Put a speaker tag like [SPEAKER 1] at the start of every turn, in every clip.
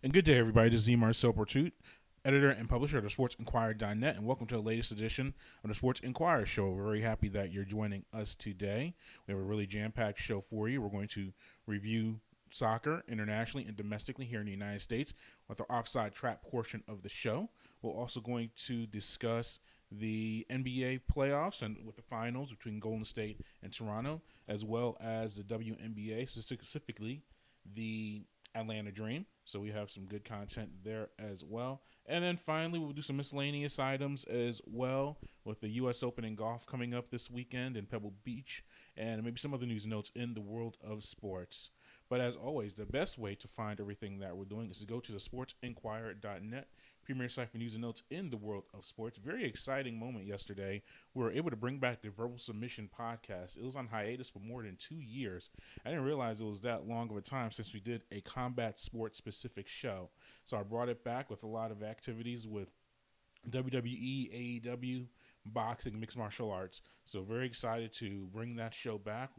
[SPEAKER 1] And good day, everybody. This is Emar Sopertute, editor and publisher of the sportsinquirer.net, and welcome to the latest edition of the Sports Inquirer Show. We're very happy that you're joining us today. We have a really jam-packed show for you. We're going to review soccer internationally and domestically here in the United States with our Offside Trap portion of the show. We're also going to discuss the NBA playoffs and with the finals between Golden State and Toronto, as well as the WNBA, specifically the Atlanta Dream. So we have some good content there as well. And then finally, we'll do some miscellaneous items as well with the U.S. Open in golf coming up this weekend in Pebble Beach, and maybe some other news and notes in the world of sports. But as always, the best way to find everything that we're doing is to go to the sportsinquirer.net, premier site for news and notes in the world of sports. Very exciting moment yesterday. We were able to bring back the Verbal Submission podcast. It was on hiatus for more than 2 years. I didn't realize it was that long of a time since we did a combat sports specific show. So I brought it back with a lot of activities with WWE, AEW, boxing, mixed martial arts. So very excited to bring that show back.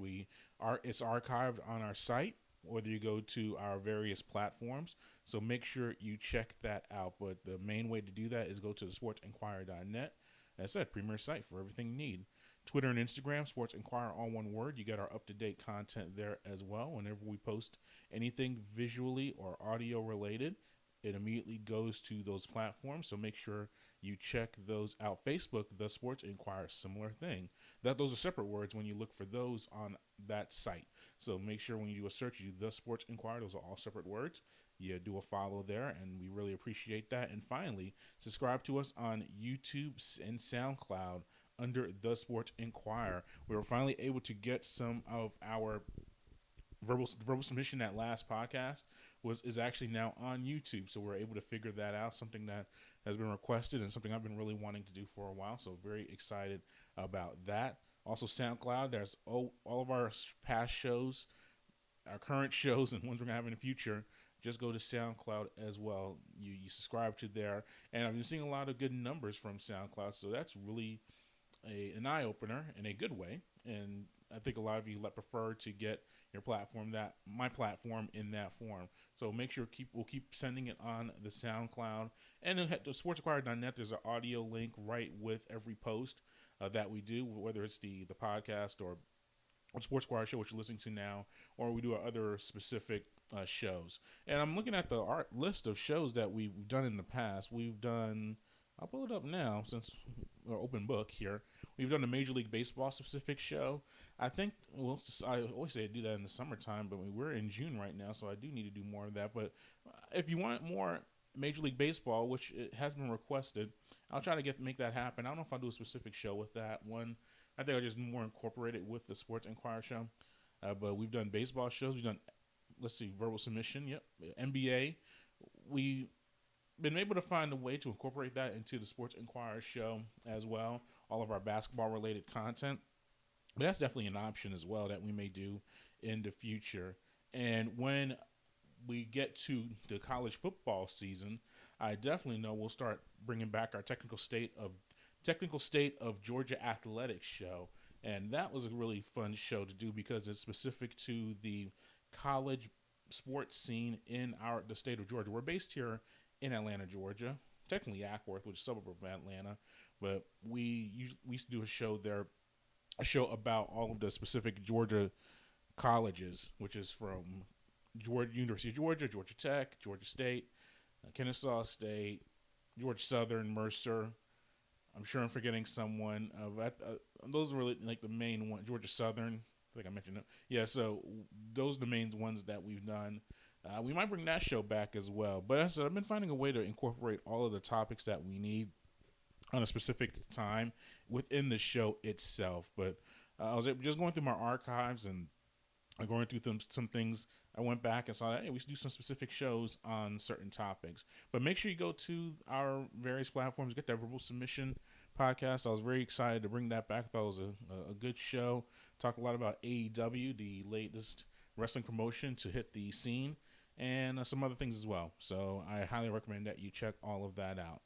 [SPEAKER 1] It's archived on our site, whether you go to our various platforms. So make sure you check that out. But the main way to do that is go to the sportsinquirer.net. As I said, premier site for everything you need. Twitter and Instagram, Sports Inquirer, all one word. You got our up-to-date content there as well. Whenever we post anything visually or audio related, it immediately goes to those platforms. So make sure you check those out. Facebook, the Sports Inquirer, similar thing. Those are separate words when you look for those on that site. So make sure when you do a search, you do the Sports Inquirer. Those are all separate words. You do a follow there, and we really appreciate that. And finally, subscribe to us on YouTube and SoundCloud under the Sports Inquirer. We were finally able to get some of our verbal submission. That last podcast is actually now on YouTube, so we're able to figure that out. Something that has been requested and something I've been really wanting to do for a while. So very excited about that. Also, SoundCloud. There's all of our past shows, our current shows, and ones we're gonna have in the future. Just go to SoundCloud as well. You subscribe to there. And I've been seeing a lot of good numbers from SoundCloud, so that's really an eye-opener in a good way. And I think a lot of you prefer to get my platform in that form. So make sure we'll keep sending it on the SoundCloud. And at the sportsinquirer.net, there's an audio link right with every post that we do, whether it's the podcast or Sports Inquirer Show, which you're listening to now, or we do our other specific shows. And I'm looking at the list of shows that we've done in the past. I'll pull it up now since we're open book here. We've done a Major League Baseball specific show. I think, I always say I do that in the summertime, but we're in June right now, so I do need to do more of that. But if you want more Major League Baseball, which it has been requested, I'll try to make that happen. I don't know if I'll do a specific show with that one. I think I'll just more incorporate it with the Sports Inquirer Show. But we've done baseball shows. We've done, verbal submission. Yep. NBA. We've been able to find a way to incorporate that into the Sports Inquirer Show as well. All of our basketball-related content. But that's definitely an option as well that we may do in the future. And when we get to the college football season, I definitely know we'll start bringing back our Technical State of Georgia Athletics show. And that was a really fun show to do because it's specific to the college sports scene in the state of Georgia. We're based here in Atlanta, Georgia, technically Ackworth, which is a suburb of Atlanta. But we used to do a show there, about all of the specific Georgia colleges, which is from University of Georgia, Georgia Tech, Georgia State, Kennesaw State, Georgia Southern, Mercer. I'm sure I'm forgetting someone. Those are really like the main ones. Georgia Southern, I think I mentioned it. Yeah, so those are the main ones that we've done. We might bring that show back as well. But as I said, I've been finding a way to incorporate all of the topics that we need on a specific time within the show itself. But I was just going through my archives and going through some things. I went back and saw, hey, we should do some specific shows on certain topics. But make sure you go to our various platforms, get that verbal submission podcast. I was very excited to bring that back. I thought it was a good show. Talk a lot about AEW, the latest wrestling promotion to hit the scene, and some other things as well. So I highly recommend that you check all of that out.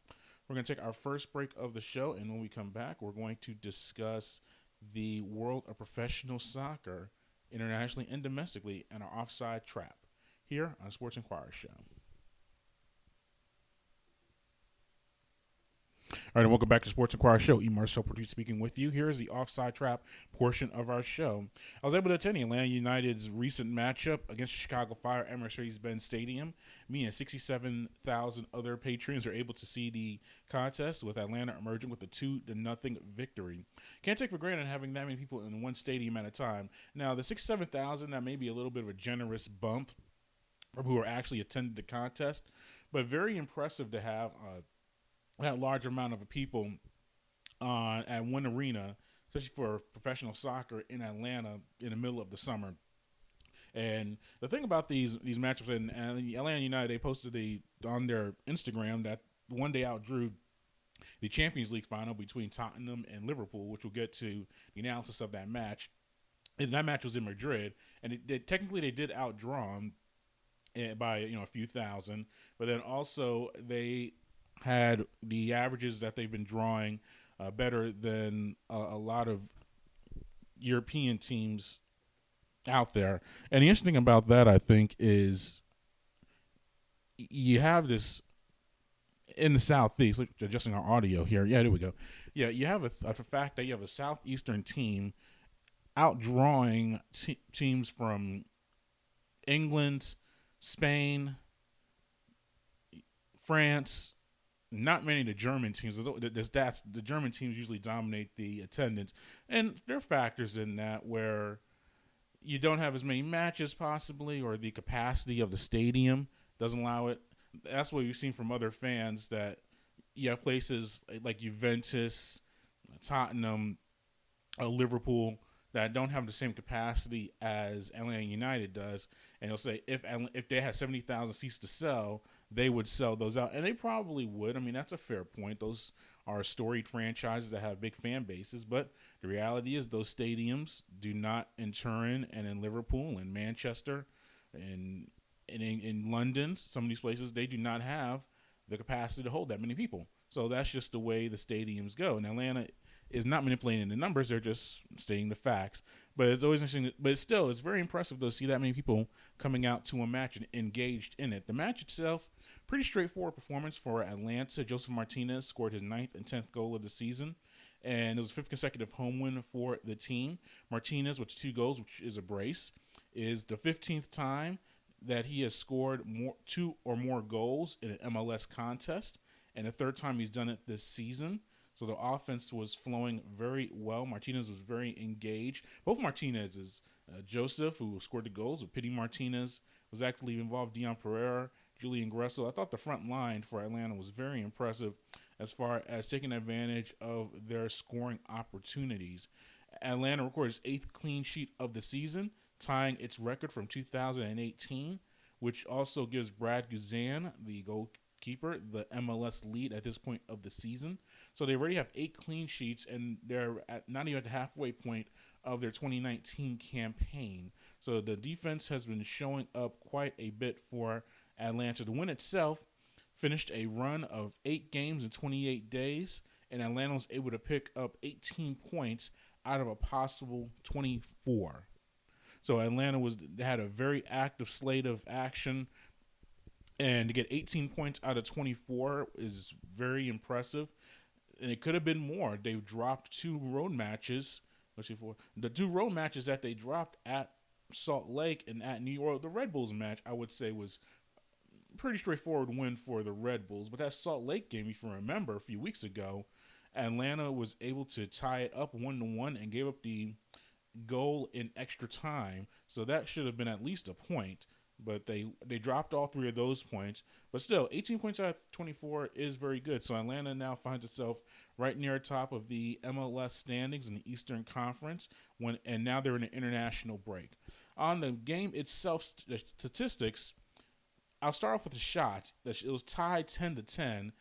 [SPEAKER 1] We're going to take our first break of the show, and when we come back, we're going to discuss the world of professional soccer internationally and domestically and our Offside Trap here on Sports Inquirer Show. All right, and welcome back to Sports Inquirer Show. Marcel Portuguese speaking with you. Here is the Offside Trap portion of our show. I was able to attend Atlanta United's recent matchup against Chicago Fire at Mercedes-Benz Stadium. Me and 67,000 other patrons are able to see the contest, with Atlanta emerging with a 2-0 victory. Can't take for granted having that many people in one stadium at a time. Now, the 67,000, that may be a little bit of a generous bump from who are actually attending the contest, but very impressive to have that large amount of people at one arena, especially for professional soccer in Atlanta in the middle of the summer. And the thing about these matchups, and Atlanta United, they posted on their Instagram that one day outdrew the Champions League final between Tottenham and Liverpool, which we'll get to the analysis of that match. And that match was in Madrid, and technically they did outdraw them by a few thousand, but then also they had the averages that they've been drawing better than a lot of European teams out there. And the interesting thing about that, I think, is you have this in the Southeast. Adjusting our audio here. Yeah, there we go. Yeah, you have a fact that you have a Southeastern team outdrawing teams from England, Spain, France. Not many of the German teams. The German teams usually dominate the attendance, and there are factors in that where you don't have as many matches possibly, or the capacity of the stadium doesn't allow it. That's what we've seen from other fans, that you have places like Juventus, Tottenham, Liverpool that don't have the same capacity as Atlanta United does, and they'll say if they had 70,000 seats to sell, they would sell those out, and they probably would. I mean, that's a fair point. Those are storied franchises that have big fan bases, but the reality is those stadiums do not, in Turin and in Liverpool and Manchester and in London, some of these places, they do not have the capacity to hold that many people. So that's just the way the stadiums go. And Atlanta is not manipulating the numbers; they're just stating the facts. But it's always interesting. But it's very impressive to see that many people coming out to a match and engaged in it. The match itself, pretty straightforward performance for Atlanta. Joseph Martinez scored his 9th and 10th goal of the season, and it was a 5th consecutive home win for the team. Martinez, with 2 goals, which is a brace, is the 15th time that he has scored 2 or more goals in an MLS contest, and the 3rd time he's done it this season. So the offense was flowing very well. Martinez was very engaged. Both Martinez's, Joseph, who scored the goals, with Pity Martinez, was actually involved, Dion Pereira, Julian Gressel. I thought the front line for Atlanta was very impressive as far as taking advantage of their scoring opportunities. Atlanta recorded its 8th clean sheet of the season, tying its record from 2018, which also gives Brad Guzan, the goalkeeper, the MLS lead at this point of the season. So they already have 8 clean sheets, and they're not even at the halfway point of their 2019 campaign. So the defense has been showing up quite a bit for Atlanta. The win itself finished a run of 8 games in 28 days, and Atlanta was able to pick up 18 points out of a possible 24. So Atlanta had a very active slate of action, and to get 18 points out of 24 is very impressive. And it could have been more. They've dropped 2 road matches. The 2 road matches that they dropped at Salt Lake and at New York, the Red Bulls match, I would say, was a pretty straightforward win for the Red Bulls. But that Salt Lake game, if you remember, a few weeks ago, Atlanta was able to tie it up 1-1 and gave up the goal in extra time. So that should have been at least a point. But they dropped all 3 of those points. But still, 18 points out of 24 is very good. So Atlanta now finds itself right near top of the MLS standings in the Eastern Conference, and now they're in an international break. On the game itself, the statistics, I'll start off with the shots. It was tied 10-10,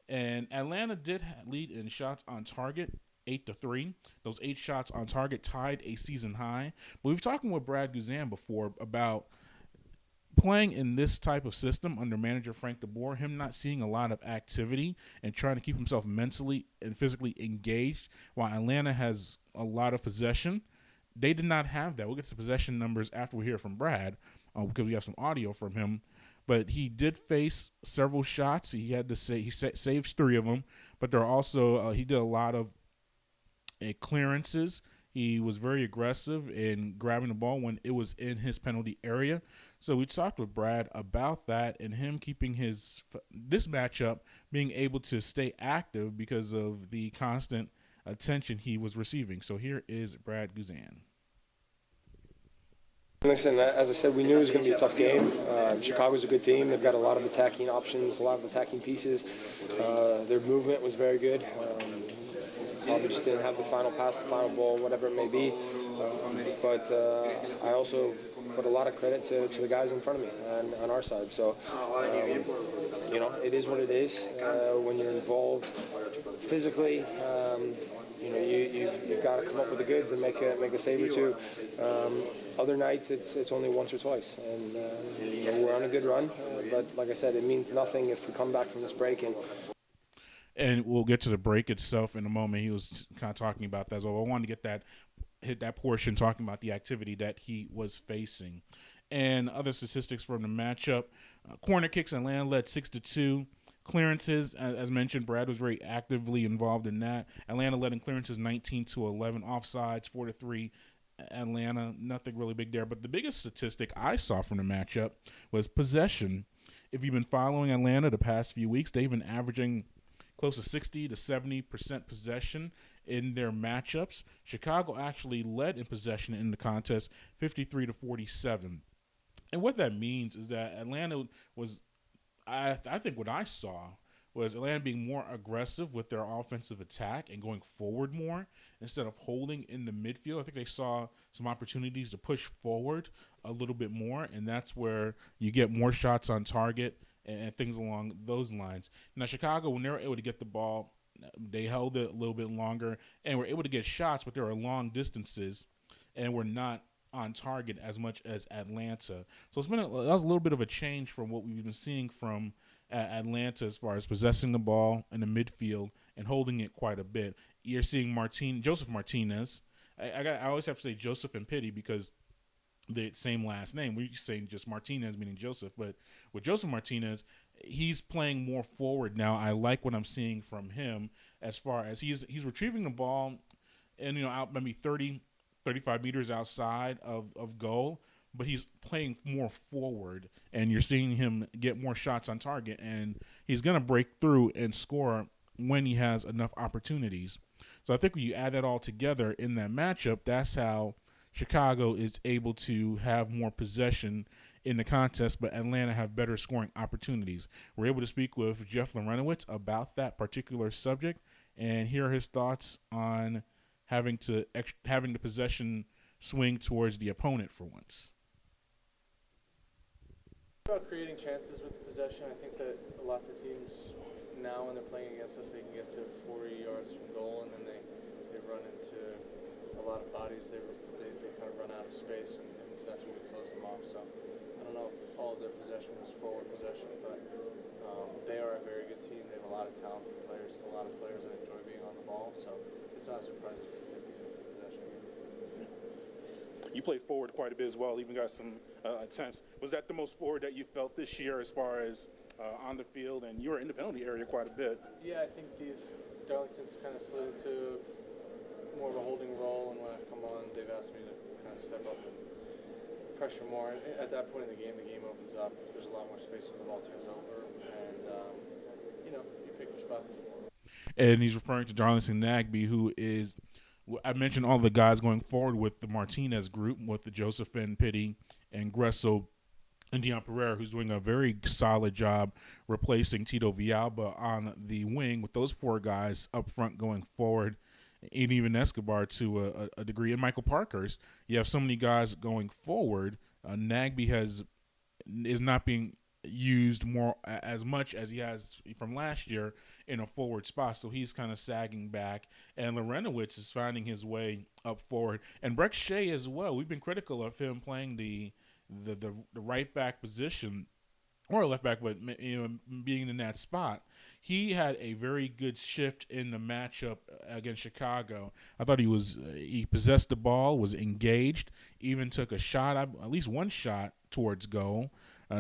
[SPEAKER 1] and Atlanta did lead in shots on target, 8-3. Those 8 shots on target tied a season high. But we've talked with Brad Guzan before about playing in this type of system under manager Frank DeBoer, him not seeing a lot of activity and trying to keep himself mentally and physically engaged, while Atlanta has a lot of possession. They did not have that. We'll get to possession numbers after we hear from Brad, because we have some audio from him. but he did face several shots. He had to say he saves 3 of them, but there are also he did a lot of clearances. He was very aggressive in grabbing the ball when it was in his penalty area. So we talked with Brad about that and him keeping this matchup being able to stay active because of the constant attention he was receiving. So here is Brad Guzan.
[SPEAKER 2] Listen, as I said, we knew it was going to be a tough game. Chicago's a good team. They've got a lot of attacking options, a lot of attacking pieces. Their movement was very good. Probably just didn't have the final pass, the final ball, whatever it may be. But I also put a lot of credit to the guys in front of me on our side. So, it is what it is. When you're involved physically, you've got to come up with the goods and make a save or two. Other nights, it's only once or twice. And we're on a good run. But like I said, it means nothing if we come back from this break
[SPEAKER 1] and we'll get to the break itself in a moment. He was kind of talking about that as well. I wanted to hit that portion talking about the activity that he was facing. And other statistics from the matchup. Corner kicks, Atlanta led 6-2. Clearances, as mentioned, Brad was very actively involved in that. Atlanta led in clearances 19-11. Offsides 4-3. Atlanta, nothing really big there. But the biggest statistic I saw from the matchup was possession. If you've been following Atlanta the past few weeks, they've been averaging close to 60 to 70% possession in their matchups. Chicago actually led in possession in the contest 53-47. And what that means is that Atlanta was, I think what I saw was Atlanta being more aggressive with their offensive attack and going forward more instead of holding in the midfield. I think they saw some opportunities to push forward a little bit more, and that's where you get more shots on target and things along those lines. Now, Chicago, when they were able to get the ball, they held it a little bit longer and were able to get shots, but there were long distances and were not on target as much as Atlanta. So that was a little bit of a change from what we've been seeing from Atlanta as far as possessing the ball in the midfield and holding it quite a bit. You're seeing Joseph Martinez. I always have to say Joseph and Pity because the same last name. We're saying just Martinez, meaning Joseph. But with Joseph Martinez, he's playing more forward now. I like what I'm seeing from him as far as he's retrieving the ball and, out maybe 30, 35 meters outside of goal, but he's playing more forward, and you're seeing him get more shots on target, and he's going to break through and score when he has enough opportunities. So I think when you add that all together in that matchup, that's how Chicago is able to have more possession in the contest, but Atlanta have better scoring opportunities. We're able to speak with Jeff Larentowicz about that particular subject and hear his thoughts on having the possession swing towards the opponent for once.
[SPEAKER 3] About creating chances with the possession, I think that lots of teams now when they're playing against us, they can get to 40 yards from goal, and then they run into a lot of bodies. They kind of run out of space, and that's when we close them off. So I don't know if all of their possession was forward possession, but they are a very good team. They have a lot of talented players, a lot of players that enjoy being on the ball. So it's not surprising it's a 50-50 possession game.
[SPEAKER 1] You played forward quite a bit as well, even got some attempts. Was that the most forward that you felt this year as far as on the field? And you were in the penalty area quite a bit.
[SPEAKER 3] Yeah, I think Darlington's kind of slid into more of a holding role, and when I've come on, they've asked me to kind of step up and pressure more. And at that point in the game opens up. There's a lot more space when the ball turns over, and you pick your spots.
[SPEAKER 1] And he's referring to Darlington Nagbe, who is, I mentioned all the guys going forward with the Martinez group, with the Josephine, Pity, and Gressel, and Dion Pereira, who's doing a very solid job replacing Tito Villalba on the wing, with those 4 guys up front going forward, and even Escobar to a degree. And Michael Parkhurst, you have so many guys going forward. Nagbe is not being used more as much as he has from last year in a forward spot, so he's kind of sagging back, and Larentowicz is finding his way up forward, and Breck Shea as well. We've been critical of him playing the right back position or left back, but being in that spot. He had a very good shift in the matchup against Chicago. I thought he possessed the ball, was engaged, even took a shot, at least one shot towards goal.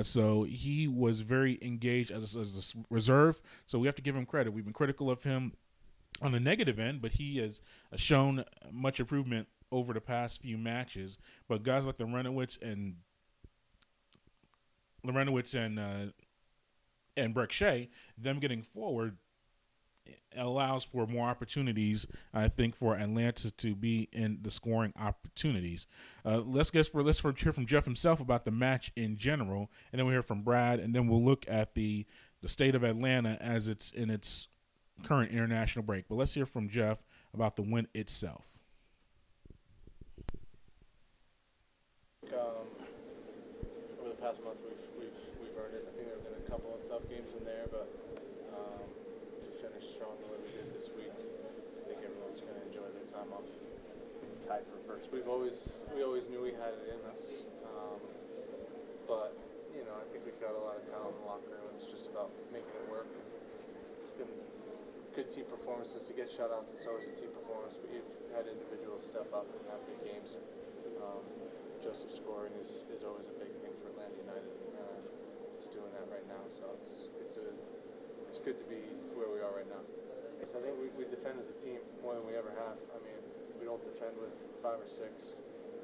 [SPEAKER 1] So he was very engaged as a reserve. So we have to give him credit. We've been critical of him on the negative end, but he has shown much improvement over the past few matches. But guys like Larentowicz and Breck Shea, them getting forward allows for more opportunities, I think, for Atlanta to be in the scoring opportunities. Let's hear from Jeff himself about the match in general, and then we'll hear from Brad, and then we'll look at the state of Atlanta as it's in its current international break. But let's hear from Jeff about the win itself.
[SPEAKER 3] Over the past month, we've earned it. I think there have been a couple of tough games in there, but to finish strong the way we did this week, I think everyone's going to enjoy their time off. Tied for first. We always knew we had it in us, but I think we've got a lot of talent in the locker room. It's just about making it work. It's been good team performances. To get shutouts, it's always a team performance, but you've had individuals step up and have big games. Joseph scoring is always a big thing for Atlanta United. He's doing that right now, so it's good to be where we are right now. So I think we defend as a team more than we ever have. I mean, we don't defend with 5 or 6.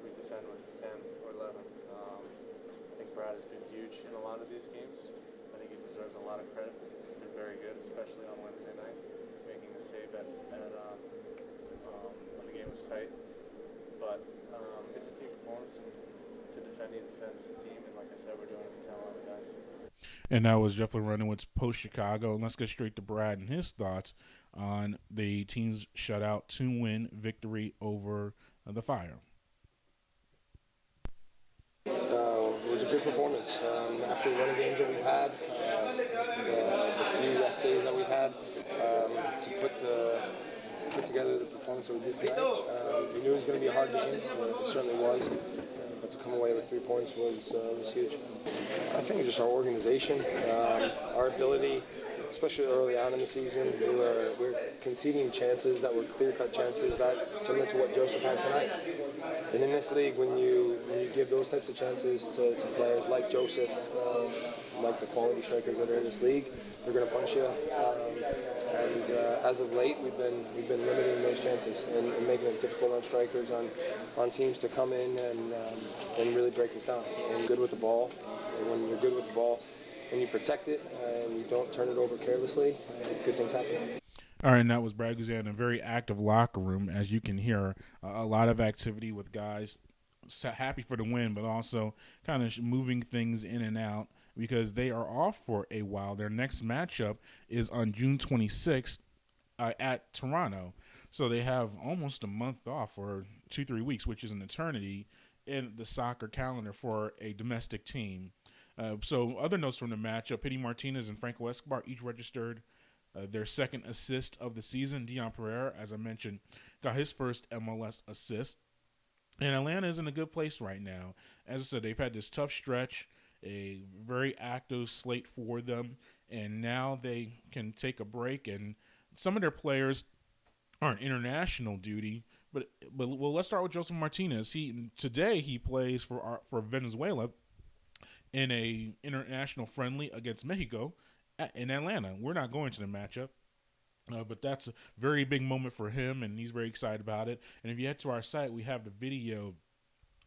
[SPEAKER 3] We defend with 10 or 11. I think Brad has been huge in a lot of these games. I think he deserves a lot of credit because he's been very good, especially on Wednesday night, making the save when the game was tight. But it's a team performance, and to defend, he defends as a team. And like I said, we're doing it with talented guys.
[SPEAKER 1] And that was Jeff Larentowicz post-Chicago. And let's get straight to Brad and his thoughts on the team's shutout 2-win victory over the Fire.
[SPEAKER 2] It was a good performance. After the running games that we've had, the few rest days that we've had, to put together the performance that we did tonight. We knew it was going to be a hard game. It certainly was. But to come away with 3 points was huge. I think just our organization, our ability, especially early on in the season, we're conceding chances that were clear-cut chances that similar to what Joseph had tonight. And in this league, when you give those types of chances to players like Joseph, like the quality strikers that are in this league, they're going to punish you. And as of late, we've been limiting those chances and making it difficult on strikers, on teams to come in and really break us down. And good with the ball. And when you're good with the ball, when you protect it and you don't turn it over carelessly, good things happen.
[SPEAKER 1] All right, and that was Brad Guzan, a very active locker room, as you can hear. A lot of activity with guys happy for the win, but also kind of moving things in and out because they are off for a while. Their next matchup is on June 26th at Toronto. So they have almost a month off, or 2-3 weeks, which is an eternity in the soccer calendar for a domestic team. So other notes from the matchup, Pity Martinez and Franco Escobar each registered their second assist of the season. Dion Pereira, as I mentioned, got his first MLS assist. And Atlanta is in a good place right now. As I said, they've had this tough stretch, a very active slate for them, and now they can take a break. And some of their players are on international duty. But let's start with Joseph Martinez. Today he plays for Venezuela in a international friendly against Mexico in Atlanta. We're not going to the matchup, but that's a very big moment for him, and he's very excited about it. And if you head to our site, we have the video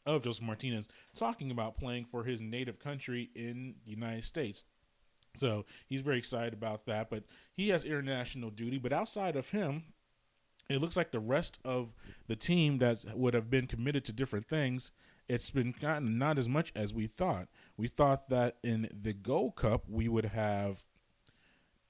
[SPEAKER 1] of Joseph Martinez talking about playing for his native country in the United States. So he's very excited about that, but he has international duty. But outside of him, it looks like the rest of the team that would have been committed to different things, it's been kind of not as much as we thought. We thought that in the Gold Cup, we would have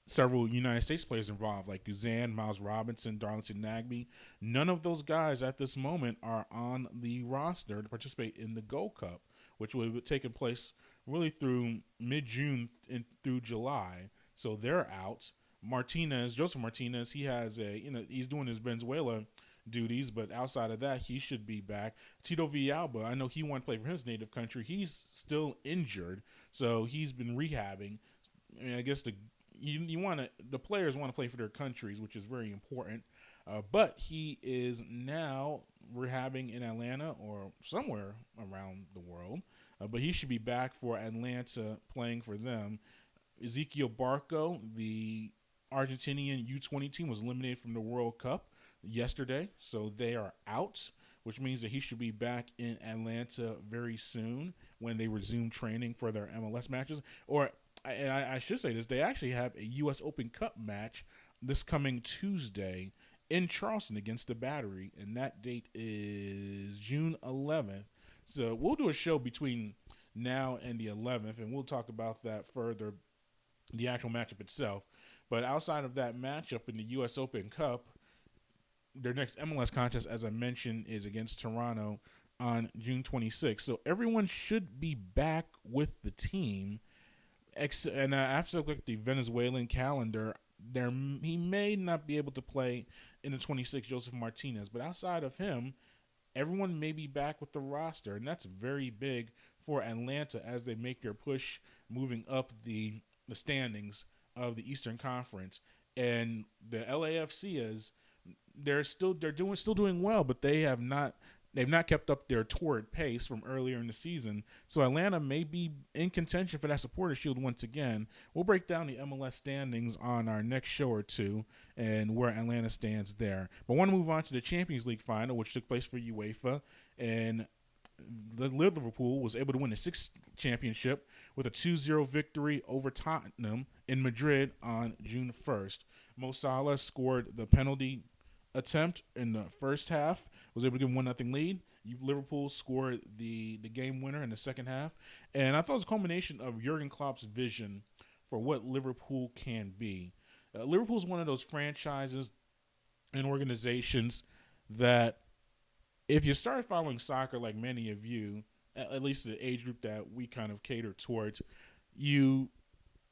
[SPEAKER 1] several United States players involved, like Guzan, Miles Robinson, Darlington Nagbe. None of those guys at this moment are on the roster to participate in the Gold Cup, which would have taken place really through mid-June and through July. So they're out. Joseph Martinez, he has he's doing his Venezuela duties, but outside of that, he should be back. Tito Villalba, I know he wanted to play for his native country. He's still injured, so he's been rehabbing. I mean, I guess the players want to play for their countries, which is very important. But he is now rehabbing in Atlanta or somewhere around the world. but he should be back for Atlanta playing for them. Ezekiel Barco, the Argentinian U-20 team, was eliminated from the World Cup yesterday, so they are out, which means that he should be back in Atlanta very soon when they resume training for their MLS matches. And I should say this, they actually have a U.S. Open Cup match this coming Tuesday in Charleston against the Battery, and that date is June 11th. So we'll do a show between now and the 11th, and we'll talk about that further, the actual matchup itself. But outside of that matchup in the U.S. Open Cup, their next MLS contest, as I mentioned, is against Toronto on June 26th. So everyone should be back with the team. And I have to look at the Venezuelan calendar. He may not be able to play in the 26th, Joseph Martinez. But outside of him, everyone may be back with the roster. And that's very big for Atlanta as they make their push moving up the standings of the Eastern Conference. And the LAFC they're still doing well, but they've not kept up their torrid pace from earlier in the season. So Atlanta may be in contention for that supporter shield once again. We'll break down the MLS standings on our next show or two and where Atlanta stands there. But I want to move on to the Champions League final, which took place for UEFA, and Liverpool was able to win the sixth championship with a 2-0 victory over Tottenham in Madrid on June 1st. Mo Salah scored the penalty attempt in the first half, was able to give 1-0 lead. Liverpool scored the game winner in the second half. And I thought it was a culmination of Jurgen Klopp's vision for what Liverpool can be. Liverpool is one of those franchises and organizations that if you start following soccer like many of you, at least the age group that we kind of cater towards, you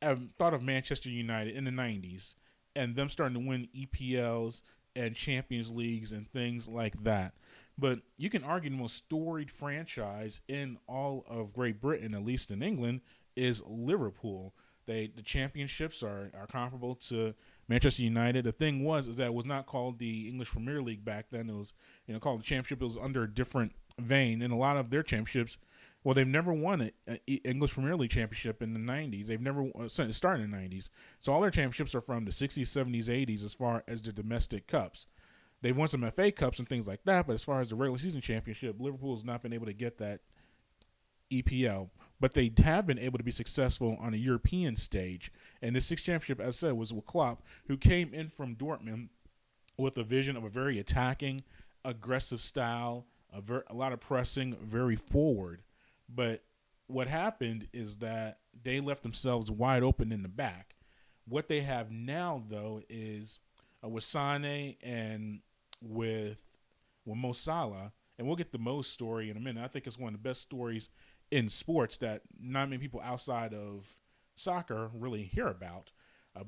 [SPEAKER 1] have thought of Manchester United in the 90s and them starting to win EPLs and Champions Leagues and things like that. But you can argue the most storied franchise in all of Great Britain, at least in England, is Liverpool. The championships are comparable to Manchester United. The thing is that it was not called the English Premier League back then. It was called the Championship. It was under a different vein. And a lot of their championships, well, they've never won an English Premier League championship in the 90s. They've never started in the 90s. So all their championships are from the 60s, 70s, 80s as far as the domestic cups. They've won some FA Cups and things like that, but as far as the regular season championship, Liverpool has not been able to get that EPL. But they have been able to be successful on a European stage. And this sixth championship, as I said, was with Klopp, who came in from Dortmund with a vision of a very attacking, aggressive style, a lot of pressing, very forward. But what happened is that they left themselves wide open in the back. What they have now, though, is with Sané and with Mo Salah, and we'll get the Mo story in a minute. I think it's one of the best stories in sports that not many people outside of soccer really hear about.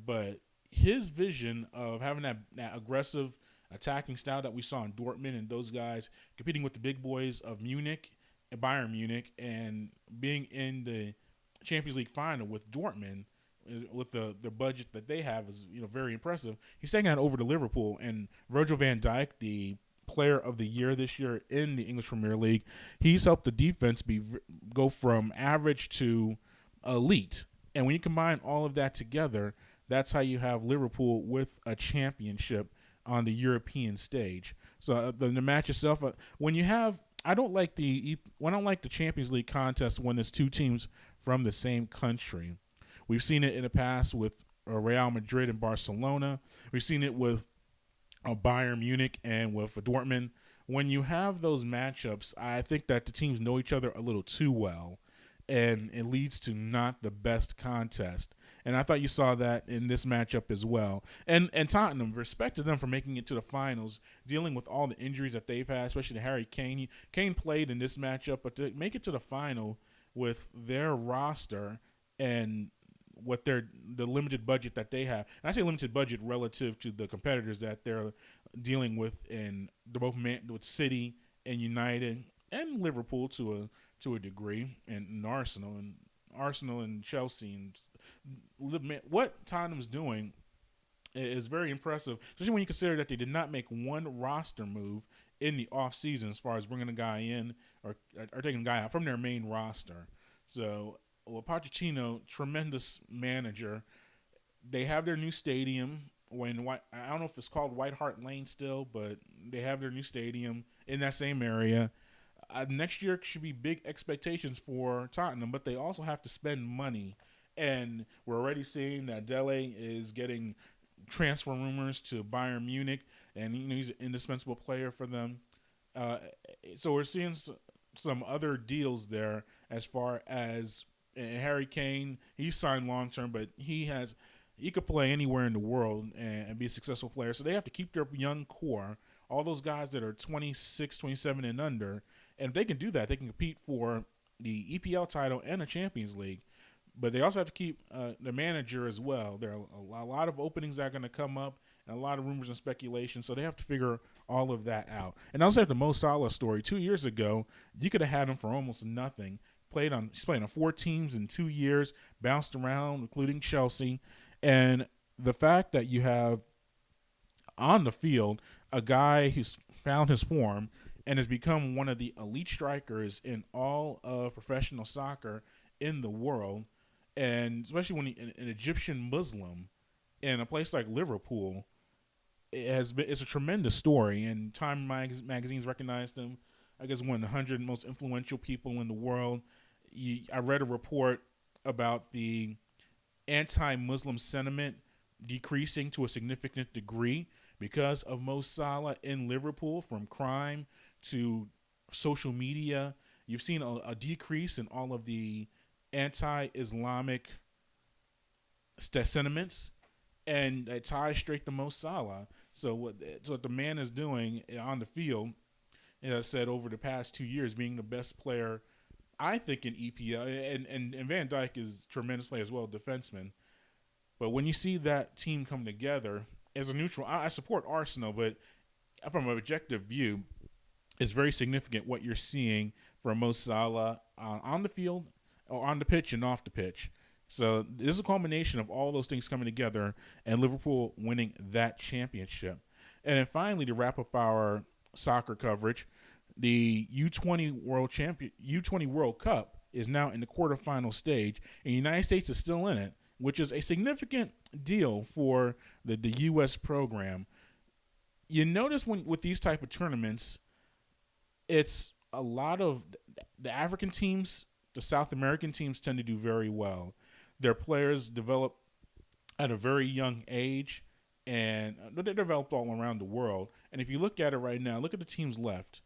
[SPEAKER 1] But his vision of having that aggressive attacking style that we saw in Dortmund and those guys competing with the big boys of Munich and Bayern Munich and being in the Champions League final with Dortmund with the budget that they have is very impressive. He's taking that over to Liverpool, and Virgil van Dijk, the player of the year this year in the English Premier League, he's helped the defense go from average to elite. And when you combine all of that together, that's how you have Liverpool with a championship on the European stage. So the match itself, I don't like the Champions League contest when it's two teams from the same country. We've seen it in the past with Real Madrid and Barcelona. We've seen it with Bayern Munich and with Dortmund. When you have those matchups, I think that the teams know each other a little too well, and it leads to not the best contest. And I thought you saw that in this matchup as well. And Tottenham, respect to them for making it to the finals, dealing with all the injuries that they've had, especially to Harry Kane. Kane played in this matchup, but to make it to the final with their roster and what the limited budget that they have. And I say limited budget relative to the competitors that they're dealing with with City and United and Liverpool to a degree, and Arsenal and Chelsea. And what Tottenham's doing is very impressive, especially when you consider that they did not make one roster move in the offseason as far as bringing a guy in or taking a guy out from their main roster. So, Pochettino, tremendous manager. They have their new stadium. I don't know if it's called White Hart Lane still, but they have their new stadium in that same area. Next year should be big expectations for Tottenham, but they also have to spend money. And we're already seeing that Dele is getting transfer rumors to Bayern Munich, and he's an indispensable player for them. So we're seeing some other deals there as far as Harry Kane. He's signed long term, but he could play anywhere in the world and be a successful player. So they have to keep their young core, all those guys that are 26, 27 and under. And if they can do that, they can compete for the EPL title and the Champions League. But they also have to keep the manager as well. There are a lot of openings that are going to come up and a lot of rumors and speculation. So they have to figure all of that out. And I also have the Mo Salah story. 2 years ago, you could have had him for almost nothing. He's played on 4 teams in 2 years, bounced around, including Chelsea. And the fact that you have on the field a guy who's found his form and has become one of the elite strikers in all of professional soccer in the world, and especially when an Egyptian Muslim in a place like Liverpool, it's a tremendous story. And Time magazine's recognized him, I guess, one of the 100 most influential people in the world. I read a report about the anti-Muslim sentiment decreasing to a significant degree because of Mo Salah in Liverpool, from crime to social media. You've seen a decrease in all of the anti-Islamic sentiments, and it ties straight to Mo Salah. So what the man is doing on the field, as I said, over the past 2 years, being the best player, I think, in EPL, and Van Dijk is a tremendous player as well, defenseman. But when you see that team come together, as a neutral, I support Arsenal, but from an objective view, it's very significant what you're seeing from Mo Salah on the field, or on the pitch and off the pitch. So this is a culmination of all those things coming together and Liverpool winning that championship. And then finally, to wrap up our soccer coverage, the U-20 World Cup is now in the quarterfinal stage, and the United States is still in it, which is a significant deal for the U.S. program. You notice with these type of tournaments, it's a lot of the African teams, the South American teams tend to do very well. Their players develop at a very young age, and they're developed all around the world. And if you look at it right now, look at the teams left.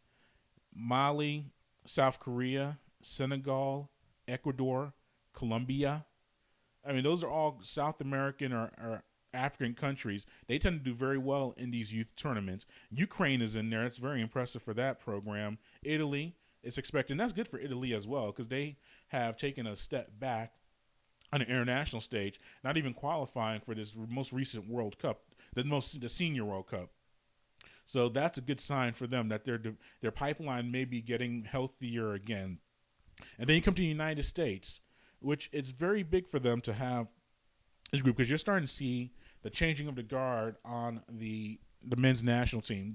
[SPEAKER 1] Mali, South Korea, Senegal, Ecuador, Colombia. I mean, those are all South American or African countries. They tend to do very well in these youth tournaments. Ukraine is in there. It's very impressive for that program. Italy, it's expected. And that's good for Italy as well, because they have taken a step back on an international stage, not even qualifying for this most recent World Cup, the Senior World Cup. So that's a good sign for them that their pipeline may be getting healthier again. And then you come to the United States, which it's very big for them to have this group, because you're starting to see the changing of the guard on the men's national team.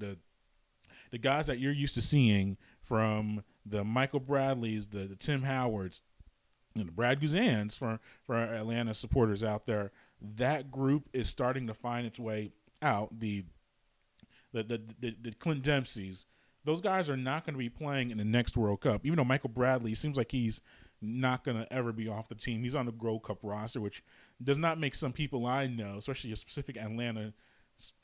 [SPEAKER 1] The guys that you're used to seeing, from the Michael Bradleys, the Tim Howards, and the Brad Guzans for our Atlanta supporters out there, that group is starting to find its way out. The Clint Dempseys, those guys are not going to be playing in the next World Cup. Even though Michael Bradley seems like he's not going to ever be off the team. He's on the Gold Cup roster, which does not make some people I know, especially a specific Atlanta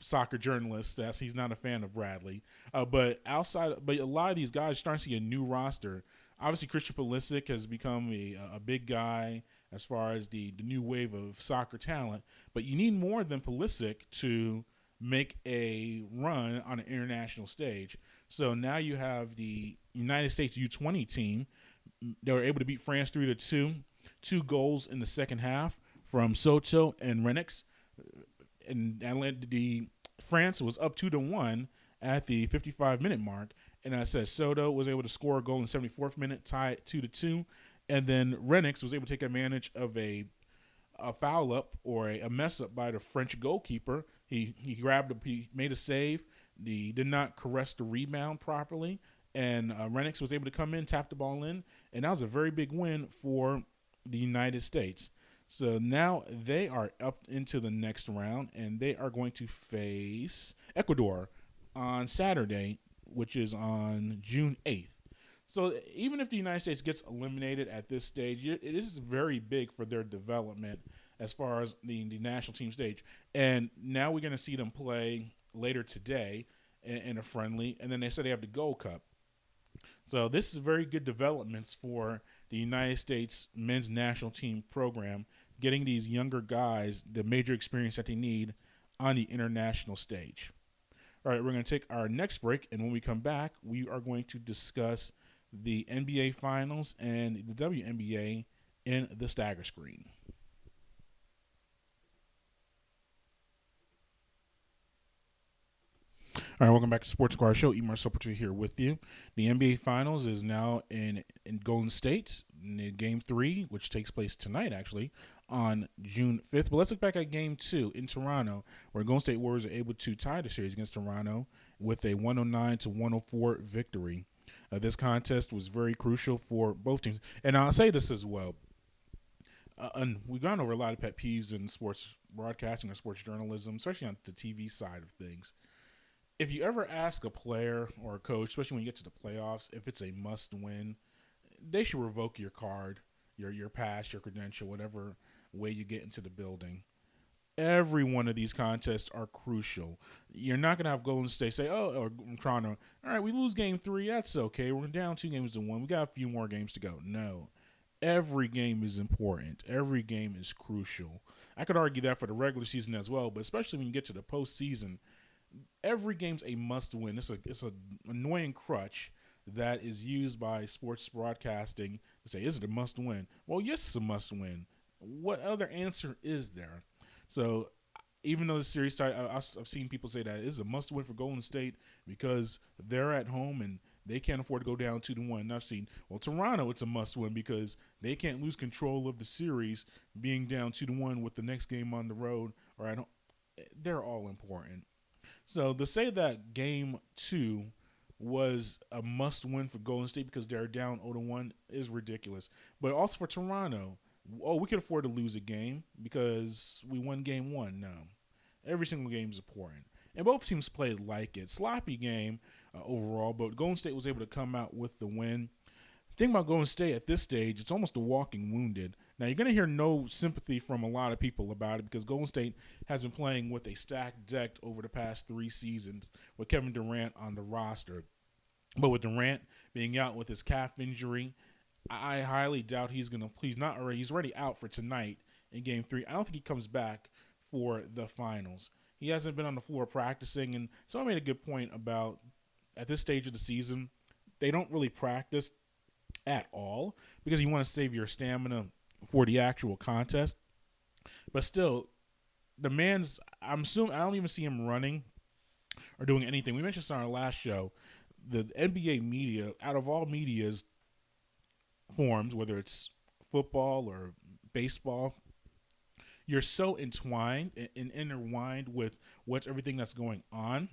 [SPEAKER 1] soccer journalist, that he's not a fan of Bradley. But a lot of these guys are starting to see a new roster. Obviously, Christian Pulisic has become a big guy as far as the new wave of soccer talent. But you need more than Pulisic to make a run on an international stage. So now you have the United States U-20 team. They were able to beat France 3-2. 2 goals in the second half from Soto and Renix. And France was up 2-1 at the 55-minute mark. And I said Soto was able to score a goal in the 74th minute, tie it 2-2. And then Renix was able to take advantage of a foul up or a mess up by the French goalkeeper. He grabbed he made a save. He did not caress the rebound properly, and Renix was able to come in, tap the ball in, and that was a very big win for the United States. So now they are up into the next round, and they are going to face Ecuador on Saturday, which is on June 8th. So even if the United States gets eliminated at this stage, it is very big for their development as far as the national team stage. And now we're going to see them play later today in a friendly, and then they said they have the Gold Cup. So this is very good developments for the United States men's national team program, getting these younger guys the major experience that they need on the international stage. All right, we're going to take our next break, and when we come back, we are going to discuss the NBA Finals and the WNBA in the Stagger Screen. All right, welcome back to Sports Inquirer Show. Emar Sopertu here with you. The NBA Finals is now in Golden State in Game 3, which takes place tonight, actually, on June 5th. But let's look back at Game 2 in Toronto, where Golden State Warriors are able to tie the series against Toronto with a 109-104 victory. This contest was very crucial for both teams. And I'll say this as well. And we've gone over a lot of pet peeves in sports broadcasting or sports journalism, especially on the TV side of things. If you ever ask a player or a coach, especially when you get to the playoffs, if it's a must-win, they should revoke your card, your pass, your credential, whatever way you get into the building. Every one of these contests are crucial. You're not going to have Golden State say, or Toronto, all right, we lose Game 3, that's okay. We're down 2-1. We got a few more games to go. No. Every game is important. Every game is crucial. I could argue that for the regular season as well, but especially when you get to the postseason, every game's a must-win. It's an annoying crutch that is used by sports broadcasting to say, is it a must-win? Well, yes, it's a must-win. What other answer is there? So even though the series started, I've seen people say that it's a must-win for Golden State because they're at home and they can't afford to go down 2-1. And I've seen, well, Toronto, it's a must-win because they can't lose control of the series being down 2-1 with the next game on the road or at home. They're all important. So to say that Game 2 was a must-win for Golden State because they're down 0-1 is ridiculous. But also for Toronto, we could afford to lose a game because we won Game 1. No. Every single game is important. And both teams played like it. Sloppy game overall, but Golden State was able to come out with the win. The thing about Golden State at this stage, it's almost a walking wounded. Now, you're going to hear no sympathy from a lot of people about it because Golden State has been playing with a stacked deck over the past 3 seasons with Kevin Durant on the roster. But with Durant being out with his calf injury, I highly doubt he's already out for tonight in Game 3. I don't think he comes back for the finals. He hasn't been on the floor practicing, and someone made a good point about at this stage of the season, they don't really practice at all because you want to save your stamina for the actual contest. But still, the man's, I'm assuming, I don't even see him running or doing anything. We mentioned this on our last show. The NBA media, out of all media's forms, whether it's football or baseball, you're so entwined and intertwined with everything that's going on.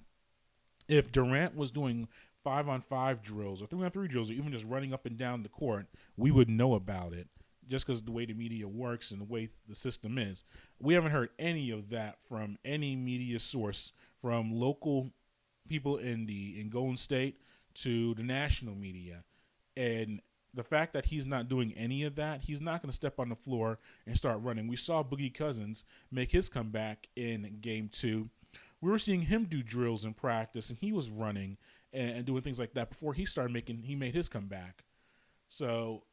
[SPEAKER 1] If Durant was doing 5-on-5 drills or 3-on-3 drills or even just running up and down the court, we would know about it just because of the way the media works and the way the system is. We haven't heard any of that from any media source, from local people in Golden State to the national media. And the fact that he's not doing any of that, he's not going to step on the floor and start running. We saw Boogie Cousins make his comeback in Game 2. We were seeing him do drills in practice, and he was running and doing things like that before he made his comeback. So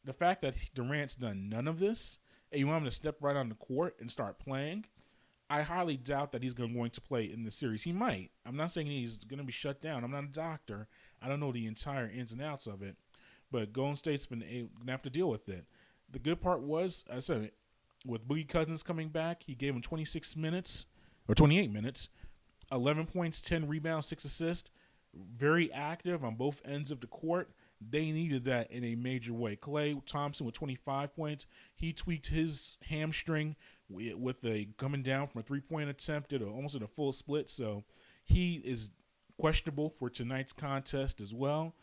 [SPEAKER 1] the fact that Durant's done none of this, and you want him to step right on the court and start playing, I highly doubt that he's going to play in the series. He might. I'm not saying he's going to be shut down. I'm not a doctor. I don't know the entire ins and outs of it. But Golden State's been going to have to deal with it. The good part was, I said, with Boogie Cousins coming back, he gave him 28 minutes, 11 points, 10 rebounds, 6 assists. Very active on both ends of the court. They needed that in a major way. Klay Thompson with 25 points. He tweaked his hamstring with a coming down from a 3-point attempt at almost at a full split. So he is questionable for tonight's contest as well.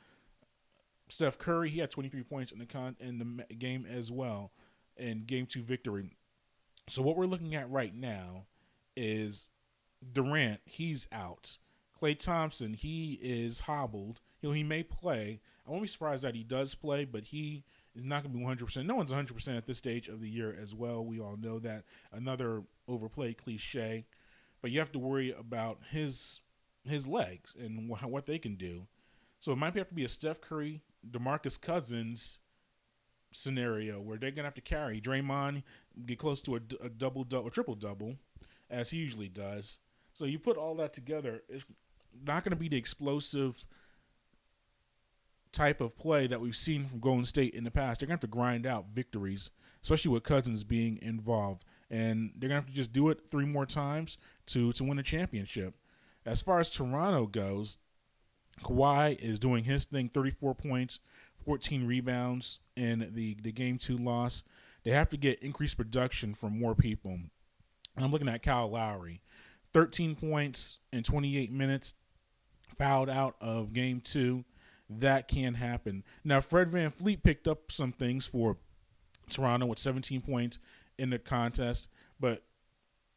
[SPEAKER 1] Steph Curry, he had 23 points in the game as well in Game 2 victory. So what we're looking at right now is Durant, he's out. Klay Thompson, he is hobbled. He may play. I won't be surprised that he does play, but he is not going to be 100%. No one's 100% at this stage of the year as well. We all know that. Another overplayed cliche. But you have to worry about his legs and what they can do. So it might have to be a Steph Curry, DeMarcus Cousins scenario where they're going to have to carry. Draymond get close to a triple-double, as he usually does. So you put all that together, it's not going to be the explosive type of play that we've seen from Golden State in the past. They're going to have to grind out victories, especially with Cousins being involved. And they're going to have to just do it 3 more times to win a championship. As far as Toronto goes, Kawhi is doing his thing, 34 points, 14 rebounds in the Game 2 loss. They have to get increased production from more people. And I'm looking at Kyle Lowry. 13 points in 28 minutes, fouled out of Game 2. That can happen. Now, Fred VanVleet picked up some things for Toronto with 17 points in the contest, but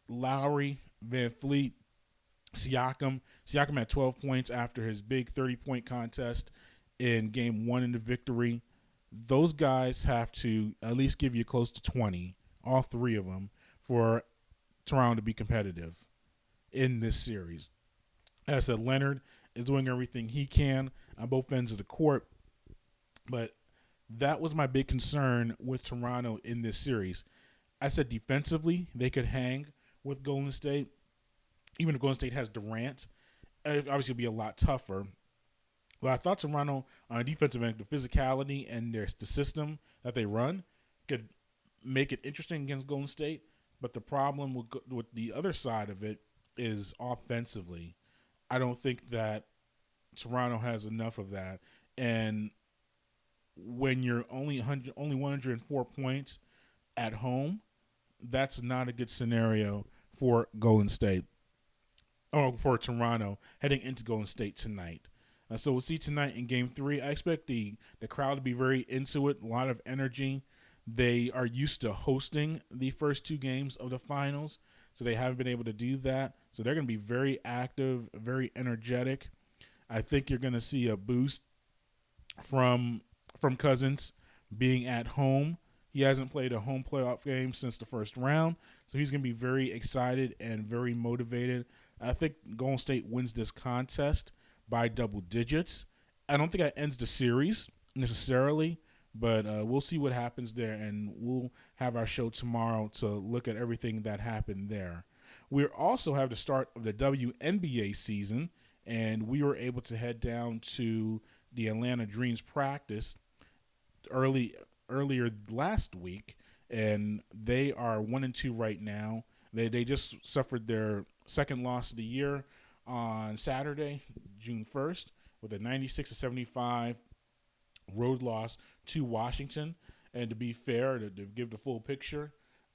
[SPEAKER 1] Lowry, VanVleet, Siakam had 12 points after his big 30-point contest in Game 1 in the victory. Those guys have to at least give you close to 20, all 3 of them, for Toronto to be competitive in this series. As I said, Leonard is doing everything he can on both ends of the court, but that was my big concern with Toronto in this series. I said defensively they could hang with Golden State. Even if Golden State has Durant, obviously it'll be a lot tougher. But I thought Toronto on a defensive end, the physicality and the system that they run could make it interesting against Golden State. But the problem with the other side of it is offensively. I don't think that Toronto has enough of that. And when you're only 104 points at home, that's not a good scenario for Golden State or for Toronto heading into Golden State tonight. So we'll see tonight in Game 3. I expect the crowd to be very into it, a lot of energy. They are used to hosting the first 2 games of the finals, so they haven't been able to do that. So they're going to be very active, very energetic. I think you're going to see a boost from Cousins being at home. He hasn't played a home playoff game since the first round, so he's going to be very excited and very motivated. I think Golden State wins this contest by double digits. I don't think that ends the series necessarily, but we'll see what happens there, and we'll have our show tomorrow to look at everything that happened there. We also have the start of the WNBA season, and we were able to head down to the Atlanta Dreams practice earlier last week, and they are 1-2 right now. They just suffered their second loss of the year on Saturday, June 1st, with a 96-75 road loss to Washington. And to be fair, to give the full picture,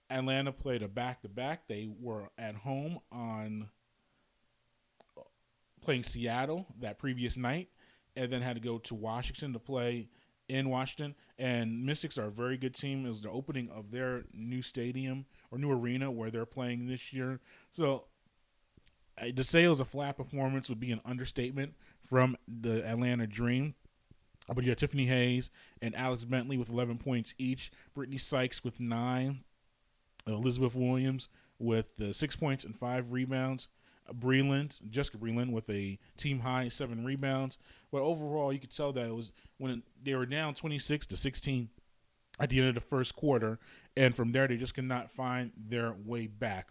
[SPEAKER 1] Atlanta played a back-to-back. They were at home on playing Seattle that previous night, and then had to go to Washington to play in Washington. And Mystics are a very good team. It was the opening of their new stadium or new arena where they're playing this year. So to say it was a flat performance would be an understatement from the Atlanta Dream. But you got Tiffany Hayes and Alex Bentley with 11 points each. Brittany Sykes with 9. Elizabeth Williams with 6 points and 5 rebounds. Jessica Breland with a team high 7 rebounds. But overall, you could tell that it was when they were down 26-16 at the end of the first quarter, and from there they just could not find their way back.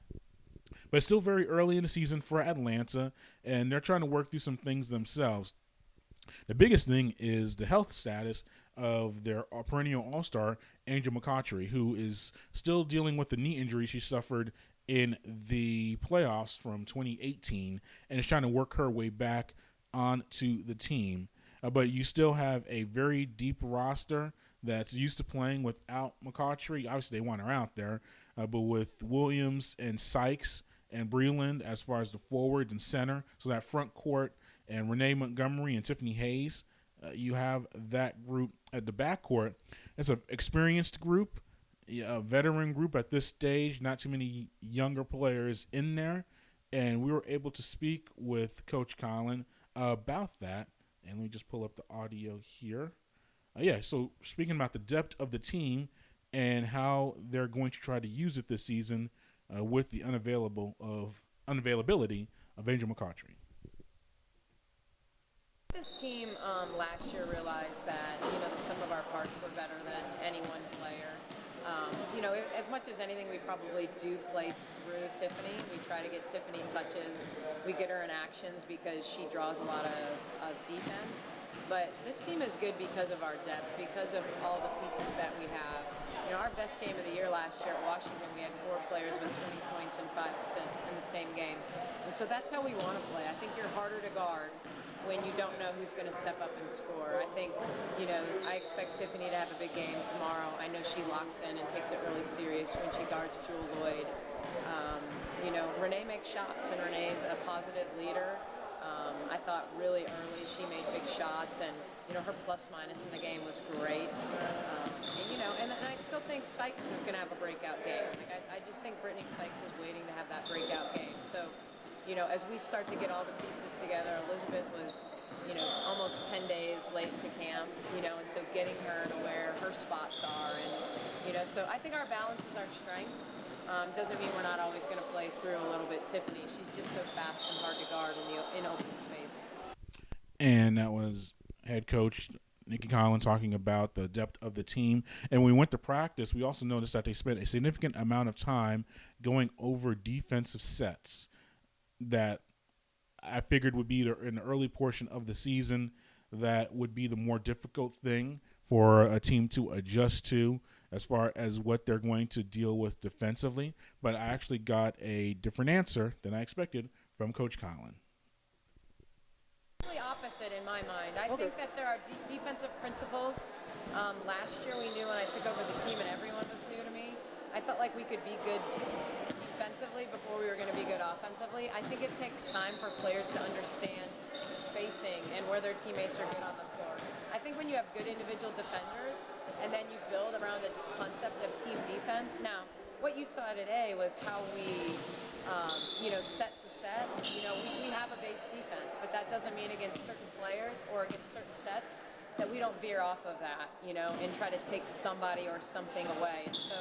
[SPEAKER 1] But it's still very early in the season for Atlanta, and they're trying to work through some things themselves. The biggest thing is the health status of their perennial all-star, Angel McCoughtry, who is still dealing with the knee injury she suffered in the playoffs from 2018 and is trying to work her way back onto the team. But you still have a very deep roster that's used to playing without McCoughtry. Obviously, they want her out there. but with Williams and Sykes and Breland as far as the forwards and center, so that front court and Renee Montgomery and Tiffany Hayes, you have that group at the back court. It's an experienced group, a veteran group at this stage, not too many younger players in there. And we were able to speak with Coach Collen about that. And let me just pull up the audio here. So speaking about the depth of the team and how they're going to try to use it this season with the unavailability of Angel McCautry.
[SPEAKER 4] This team last year realized that the sum of our parts were better than any one player. As much as anything, we probably do play through Tiffany. We try to get Tiffany touches. We get her in actions because she draws a lot of defense. But this team is good because of our depth, because of all the pieces that we have. Our best game of the year last year at Washington, we had 4 players with 20 points and 5 assists in the same game. And so that's how we want to play. I think you're harder to guard when you don't know who's going to step up and score. I think, I expect Tiffany to have a big game tomorrow. I know she locks in and takes it really serious when she guards Jewel Lloyd. Renee makes shots, and Renee's a positive leader. I thought really early she made big shots, and her plus-minus in the game was great. And I still think Sykes is going to have a breakout game. I just think Brittany Sykes is waiting to have that breakout game. So, as we start to get all the pieces together, Elizabeth was, almost 10 days late to camp, and so getting her to where her spots are, and, so I think our balance is our strength. Doesn't mean we're not always going to play through a little bit Tiffany. She's just so fast and hard to guard in open space.
[SPEAKER 1] And that was head coach Nicki Collen talking about the depth of the team. And when we went to practice, we also noticed that they spent a significant amount of time going over defensive sets that I figured would be in the early portion of the season that would be the more difficult thing for a team to adjust to as far as what they're going to deal with defensively. But I actually got a different answer than I expected from Coach Collen.
[SPEAKER 4] Actually opposite in my mind. I think that there are defensive principles. Last year we knew when I took over the team and everyone was new to me, I felt like we could be good defensively before we were going to be good offensively. I think it takes time for players to understand spacing and where their teammates are good on the floor. I think when you have good individual defenders and then you build around a concept of team defense. Now, what you saw today was how we, set to set. We have a base defense, but that doesn't mean against certain players or against certain sets that we don't veer off of that, and try to take somebody or something away. And so,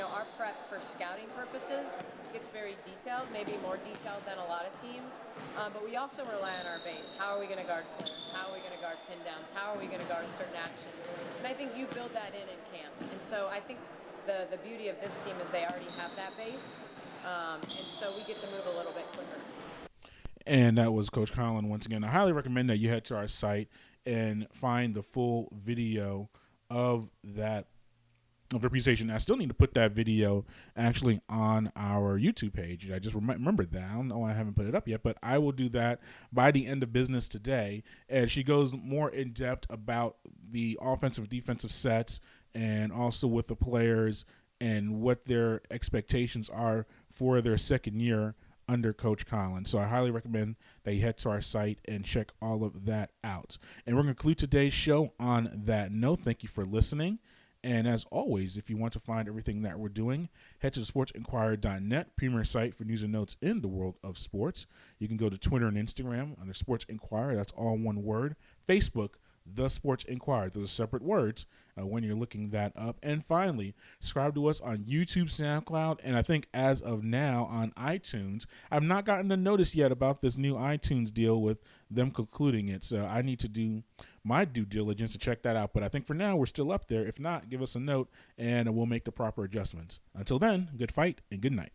[SPEAKER 4] our prep for scouting purposes gets very detailed, maybe more detailed than a lot of teams, but we also rely on our base. How are we going to guard flares? How are we going to guard pin downs? How are we going to guard certain actions? And I think you build that in camp. And so I think the beauty of this team is they already have that base, and so we get to move a little bit quicker.
[SPEAKER 1] And that was Coach Collen once again. I highly recommend that you head to our site and find the full video of the presentation. I still need to put that video actually on our YouTube page. I just remembered that. I don't know why I haven't put it up yet, but I will do that by the end of business today. And she goes more in depth about the offensive defensive sets and also with the players and what their expectations are for their second year under Coach Collen. So I highly recommend that you head to our site and check all of that out. And we're going to conclude today's show on that note. Thank you for listening. And as always, if you want to find everything that we're doing, head to the sportsinquirer.net, premier site for news and notes in the world of sports. You can go to Twitter and Instagram under Sports Inquirer. That's all one word. Facebook, The Sports Inquirer. Those are separate words when you're looking that up. And finally, subscribe to us on YouTube, SoundCloud, and I think as of now on iTunes. I've not gotten a notice yet about this new iTunes deal with them concluding it, so I need to do my due diligence to check that out. But I think for now we're still up there. If not, give us a note and we'll make the proper adjustments. Until then, good fight and good night.